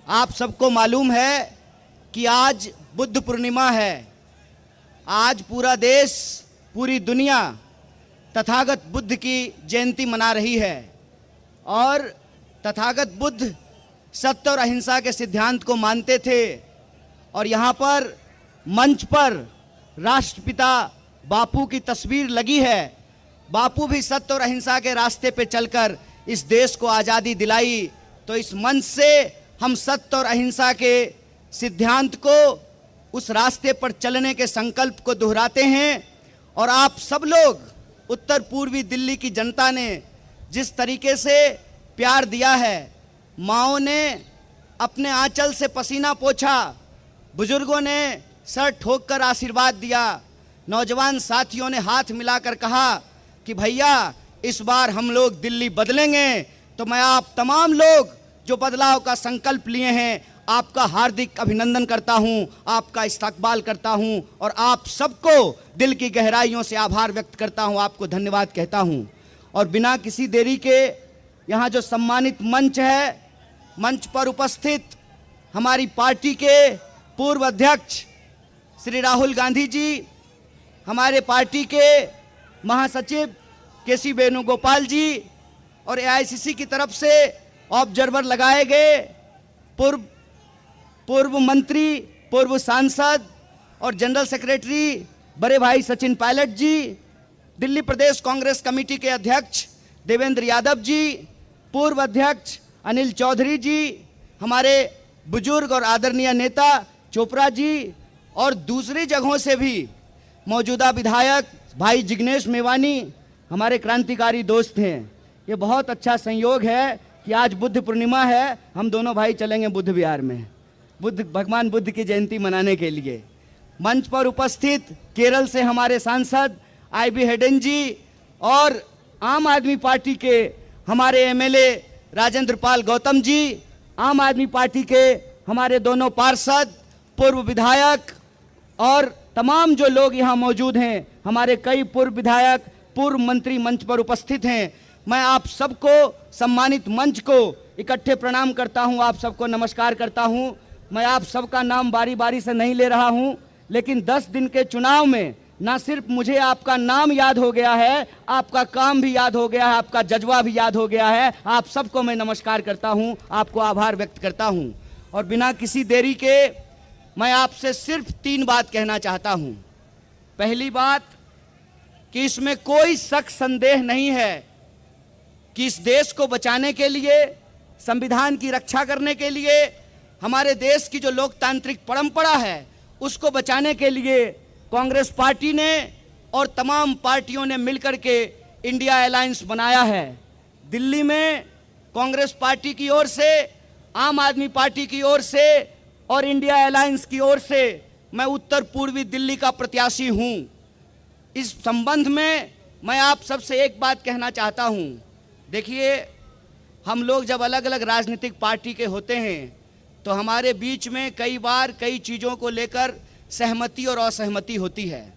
आप सबको मालूम है कि आज बुद्ध पूर्णिमा है। आज पूरा देश, पूरी दुनिया तथागत बुद्ध की जयंती मना रही है और तथागत बुद्ध सत्य और अहिंसा के सिद्धांत को मानते थे। और यहाँ पर मंच पर राष्ट्रपिता बापू की तस्वीर लगी है। बापू भी सत्य और अहिंसा के रास्ते पे चलकर इस देश को आज़ादी दिलाई। तो इस मंच से हम सत्य और अहिंसा के सिद्धांत को, उस रास्ते पर चलने के संकल्प को दोहराते हैं। और आप सब लोग, उत्तर पूर्वी दिल्ली की जनता ने जिस तरीके से प्यार दिया है, माँओं ने अपने आंचल से पसीना पोंछा, बुजुर्गों ने सर ठोक कर आशीर्वाद दिया, नौजवान साथियों ने हाथ मिलाकर कहा कि भैया इस बार हम लोग दिल्ली बदलेंगे। तो मैं आप तमाम लोग जो बदलाव का संकल्प लिए हैं, आपका हार्दिक अभिनंदन करता हूं, आपका इस्तकबाल करता हूं और आप सबको दिल की गहराइयों से आभार व्यक्त करता हूं, आपको धन्यवाद कहता हूं। और बिना किसी देरी के यहाँ जो सम्मानित मंच है, मंच पर उपस्थित हमारी पार्टी के पूर्व अध्यक्ष श्री राहुल गांधी जी, हमारे पार्टी के महासचिव केसी वेणुगोपाल जी और एआईसीसी की तरफ से ऑब्जर्वर लगाए गए पूर्व मंत्री, पूर्व सांसद और जनरल सेक्रेटरी बड़े भाई सचिन पायलट जी, दिल्ली प्रदेश कांग्रेस कमेटी के अध्यक्ष देवेंद्र यादव जी, पूर्व अध्यक्ष अनिल चौधरी जी, हमारे बुजुर्ग और आदरणीय नेता चोपड़ा जी और दूसरी जगहों से भी मौजूदा विधायक भाई जिग्नेश मेवानी, हमारे क्रांतिकारी दोस्त हैं। ये बहुत अच्छा संयोग है कि आज बुद्ध पूर्णिमा है, हम दोनों भाई चलेंगे बुद्ध विहार में भगवान बुद्ध की जयंती मनाने के लिए। मंच पर उपस्थित केरल से हमारे सांसद आईबी हेडन जी और आम आदमी पार्टी के हमारे एमएलए राजेंद्र पाल गौतम जी, आम आदमी पार्टी के हमारे दोनों पार्षद, पूर्व विधायक और तमाम जो लोग यहाँ मौजूद हैं, हमारे कई पूर्व विधायक, पूर्व मंत्री मंच पर उपस्थित हैं। मैं आप सबको, सम्मानित मंच को इकट्ठे प्रणाम करता हूँ, आप सबको नमस्कार करता हूँ। मैं आप सबका नाम बारी बारी से नहीं ले रहा हूँ, लेकिन 10 दिन के चुनाव में ना सिर्फ मुझे आपका नाम याद हो गया है, आपका काम भी याद हो गया है, आपका जज्बा भी याद हो गया है। आप सबको मैं नमस्कार करता हूँ, आपको आभार व्यक्त करता हूँ। और बिना किसी देरी के मैं आपसे सिर्फ 3 बात कहना चाहता हूँ। पहली बात कि इसमें कोई शक संदेह नहीं है कि इस देश को बचाने के लिए, संविधान की रक्षा करने के लिए, हमारे देश की जो लोकतांत्रिक परंपरा है उसको बचाने के लिए कांग्रेस पार्टी ने और तमाम पार्टियों ने मिलकर के इंडिया अलायंस बनाया है। दिल्ली में कांग्रेस पार्टी की ओर से, आम आदमी पार्टी की ओर से और इंडिया अलायंस की ओर से मैं उत्तर पूर्वी दिल्ली का प्रत्याशी हूं। इस संबंध में मैं आप सबसे एक बात कहना चाहता हूं। देखिए, हम लोग जब अलग अलग राजनीतिक पार्टी के होते हैं तो हमारे बीच में कई बार कई चीज़ों को लेकर सहमति और असहमति होती है,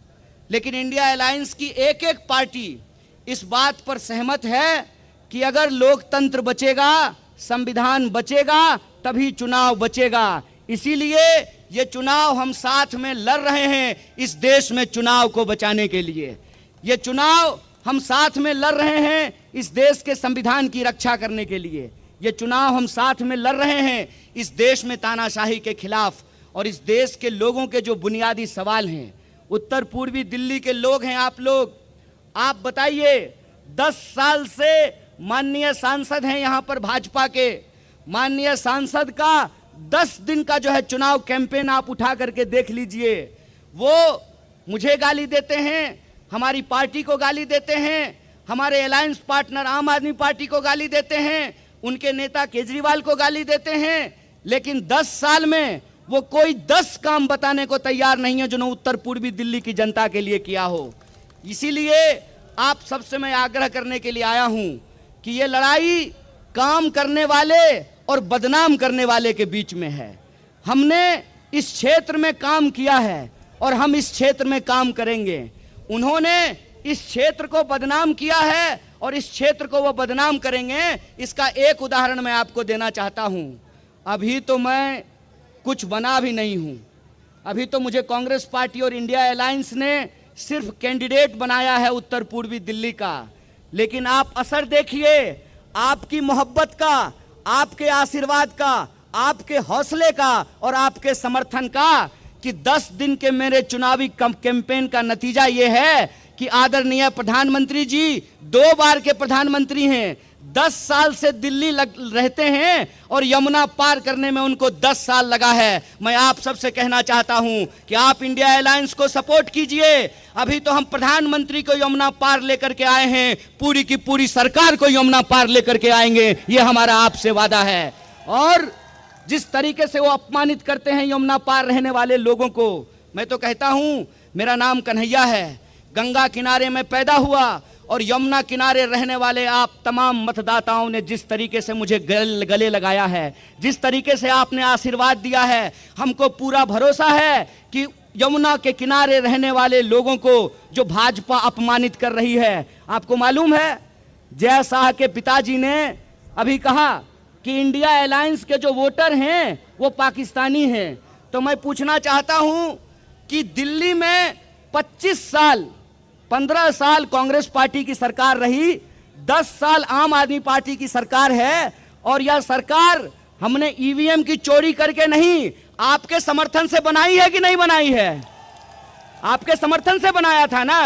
लेकिन इंडिया अलायंस की एक एक पार्टी इस बात पर सहमत है कि अगर लोकतंत्र बचेगा, संविधान बचेगा, तभी चुनाव बचेगा। इसीलिए ये चुनाव हम साथ में लड़ रहे हैं, इस देश में चुनाव को बचाने के लिए। ये चुनाव हम साथ में लड़ रहे हैं इस देश के संविधान की रक्षा करने के लिए। ये चुनाव हम साथ में लड़ रहे हैं इस देश में तानाशाही के खिलाफ और इस देश के लोगों के जो बुनियादी सवाल हैं। उत्तर पूर्वी दिल्ली के लोग हैं आप लोग, आप बताइए, 10 साल से माननीय सांसद हैं यहाँ पर भाजपा के, माननीय सांसद का 10 दिन का जो है चुनाव कैंपेन आप उठा करके देख लीजिए। वो मुझे गाली देते हैं, हमारी पार्टी को गाली देते हैं, हमारे अलायंस पार्टनर आम आदमी पार्टी को गाली देते हैं, उनके नेता केजरीवाल को गाली देते हैं, लेकिन 10 साल में वो कोई 10 काम बताने को तैयार नहीं है जो न उत्तर पूर्वी दिल्ली की जनता के लिए किया हो। इसीलिए आप सबसे मैं आग्रह करने के लिए आया हूं कि ये लड़ाई काम करने वाले और बदनाम करने वाले के बीच में है। हमने इस क्षेत्र में काम किया है और हम इस क्षेत्र में काम करेंगे। उन्होंने इस क्षेत्र को बदनाम किया है और इस क्षेत्र को वो बदनाम करेंगे। इसका एक उदाहरण मैं आपको देना चाहता हूं। अभी तो मैं कुछ बना भी नहीं हूं। अभी तो मुझे कांग्रेस पार्टी और इंडिया अलायंस ने सिर्फ कैंडिडेट बनाया है उत्तर पूर्वी दिल्ली का। लेकिन आप असर देखिए, आपकी मोहब्बत का, आपके आशीर्वाद का, आपके हौसले का और आपके समर्थन का, कि 10 दिन के मेरे चुनावी कैंपेन का नतीजा यह है कि आदरणीय प्रधानमंत्री जी 2 बार के प्रधानमंत्री हैं, 10 साल से दिल्ली रहते हैं और यमुना पार करने में उनको 10 साल लगा है। मैं आप सबसे कहना चाहता हूं कि आप इंडिया अलायंस को सपोर्ट कीजिए। अभी तो हम प्रधानमंत्री को यमुना पार लेकर के आए हैं, पूरी की पूरी सरकार को यमुना पार लेकर के आएंगे, ये हमारा आपसे वादा है। और जिस तरीके से वो अपमानित करते हैं यमुना पार रहने वाले लोगों को, मैं तो कहता हूं, मेरा नाम कन्हैया है, गंगा किनारे में पैदा हुआ और यमुना किनारे रहने वाले आप तमाम मतदाताओं ने जिस तरीके से मुझे गले लगाया है, जिस तरीके से आपने आशीर्वाद दिया है, हमको पूरा भरोसा है कि यमुना के किनारे रहने वाले लोगों को जो भाजपा अपमानित कर रही है, आपको मालूम है जय शाह के पिताजी ने अभी कहा कि इंडिया अलायंस के जो वोटर हैं वो पाकिस्तानी हैं। तो मैं पूछना चाहता हूं कि दिल्ली में 15 साल कांग्रेस पार्टी की सरकार रही, 10 साल आम आदमी पार्टी की सरकार है, और यह सरकार हमने ईवीएम की चोरी करके नहीं, आपके समर्थन से बनाई है कि नहीं बनाई है? आपके समर्थन से बनाया था ना।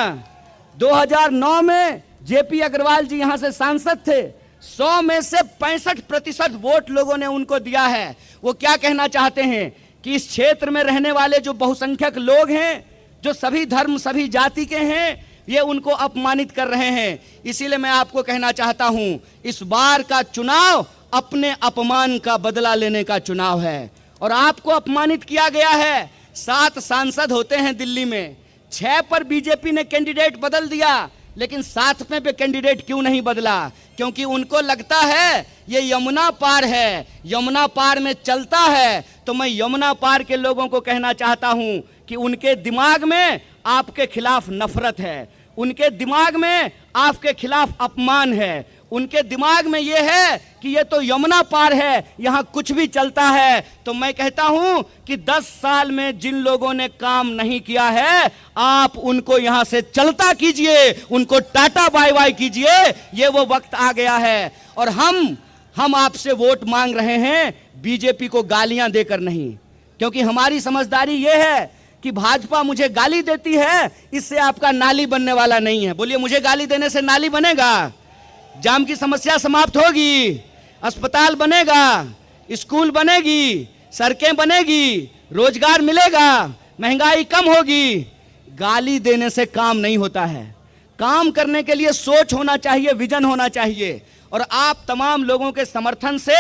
2009 में जेपी अग्रवाल जी यहां से सांसद थे, 100 में से 65% वोट लोगों ने उनको दिया है। वो क्या कहना चाहते हैं कि इस क्षेत्र में रहने वाले जो बहुसंख्यक लोग हैं, जो सभी धर्म सभी जाति के हैं, ये उनको अपमानित कर रहे हैं। इसीलिए मैं आपको कहना चाहता हूं, इस बार का चुनाव अपने अपमान का बदला लेने का चुनाव है। और आपको अपमानित किया गया है। 7 सांसद होते हैं दिल्ली में, 6 पर बीजेपी ने कैंडिडेट बदल दिया, लेकिन 7वें पे कैंडिडेट क्यों नहीं बदला? क्योंकि उनको लगता है ये यमुना पार है, यमुना पार में चलता है। तो मैं यमुना पार के लोगों को कहना चाहता हूं कि उनके दिमाग में आपके खिलाफ नफरत है, उनके दिमाग में आपके खिलाफ अपमान है, उनके दिमाग में यह है कि ये तो यमुना पार है, यहां कुछ भी चलता है। तो मैं कहता हूं कि 10 साल में जिन लोगों ने काम नहीं किया है, आप उनको यहां से चलता कीजिए, उनको टाटा बाय बाय कीजिए। ये वो वक्त आ गया है। और हम आपसे वोट मांग रहे हैं बीजेपी को गालियां देकर नहीं, क्योंकि हमारी समझदारी यह है कि भाजपा मुझे गाली देती है, इससे आपका नाली बनने वाला नहीं है। बोलिए, मुझे गाली देने से नाली बनेगा? जाम की समस्या समाप्त होगी, अस्पताल बनेगा, स्कूल बनेगी, सड़कें बनेगी, रोजगार मिलेगा, महंगाई कम होगी। गाली देने से काम नहीं होता है। काम करने के लिए सोच होना चाहिए, विजन होना चाहिए। और आप तमाम लोगों के समर्थन से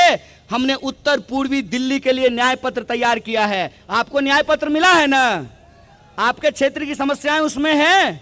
हमने उत्तर पूर्वी दिल्ली के लिए न्याय पत्र तैयार किया है। आपको न्याय पत्र मिला है ना? आपके क्षेत्र की समस्याएं उसमें हैं।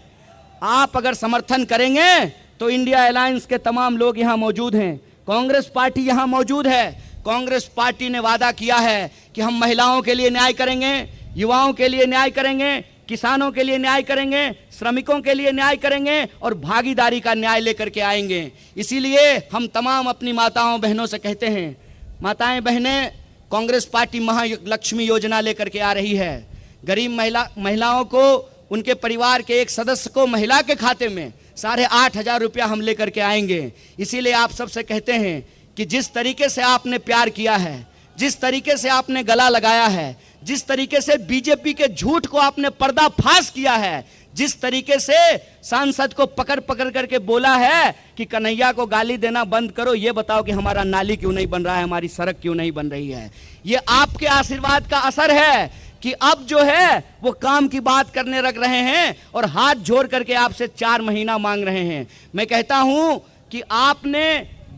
आप अगर समर्थन करेंगे तो इंडिया अलायंस के तमाम लोग यहां मौजूद हैं, कांग्रेस पार्टी यहां मौजूद है। कांग्रेस पार्टी ने वादा किया है कि हम महिलाओं के लिए न्याय करेंगे, युवाओं के लिए न्याय करेंगे, किसानों के लिए न्याय करेंगे, श्रमिकों के लिए न्याय करेंगे और भागीदारी का न्याय लेकर के आएंगे। इसीलिए हम तमाम अपनी माताओं बहनों से कहते हैं, माताएं बहनें, कांग्रेस पार्टी महालक्ष्मी योजना लेकर के आ रही है। गरीब महिलाओं को, उनके परिवार के एक सदस्य को महिला के खाते में 8,500 रुपया हम लेकर के आएंगे। इसीलिए आप सबसे कहते हैं कि जिस तरीके से आपने प्यार किया है, जिस तरीके से आपने गला लगाया है, जिस तरीके से बीजेपी के झूठ को आपने पर्दाफाश किया है, जिस तरीके से सांसद को पकड़ पकड़ करके बोला है कि कन्हैया को गाली देना बंद करो, ये बताओ कि हमारा नाली क्यों नहीं बन रहा है, हमारी सड़क क्यों नहीं बन रही है। ये आपके आशीर्वाद का असर है कि अब जो है वो काम की बात करने लग रहे हैं और हाथ जोड़ करके आपसे 4 महीना मांग रहे हैं। मैं कहता हूं कि आपने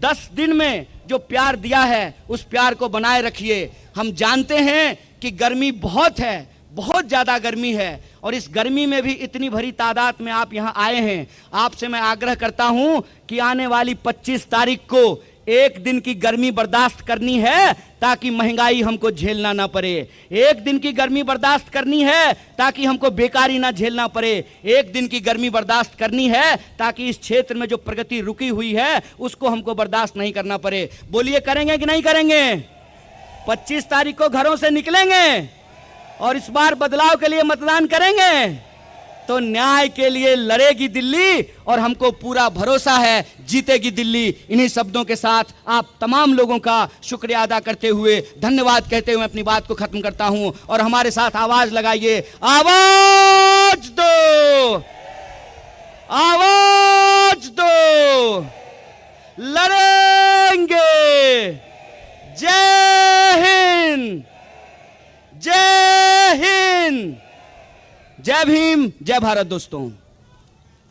10 दिन में जो प्यार दिया है उस प्यार को बनाए रखिए। हम जानते हैं कि गर्मी बहुत है, बहुत ज़्यादा गर्मी है, और इस गर्मी में भी इतनी भरी तादाद में आप यहाँ आए हैं। आपसे मैं आग्रह करता हूँ कि आने वाली 25 तारीख को 1 दिन की गर्मी बर्दाश्त करनी है ताकि महंगाई हमको झेलना ना पड़े। 1 दिन की गर्मी बर्दाश्त करनी है ताकि हमको बेकारी ना झेलना पड़े। 1 दिन की गर्मी बर्दाश्त करनी है ताकि इस क्षेत्र में जो प्रगति रुकी हुई है उसको हमको बर्दाश्त नहीं करना पड़े। बोलिए, करेंगे कि नहीं करेंगे? 25 तारीख को घरों से निकलेंगे और इस बार बदलाव के लिए मतदान करेंगे तो न्याय के लिए लड़ेगी दिल्ली और हमको पूरा भरोसा है जीतेगी दिल्ली। इन्हीं शब्दों के साथ आप तमाम लोगों का शुक्रिया अदा करते हुए, धन्यवाद कहते हुए अपनी बात को खत्म करता हूं। और हमारे साथ आवाज लगाइए, आवाज दो, आवाज दो, लड़ेंगे। जय हिंद, जय हिंद, जय भीम, जय भारत दोस्तों।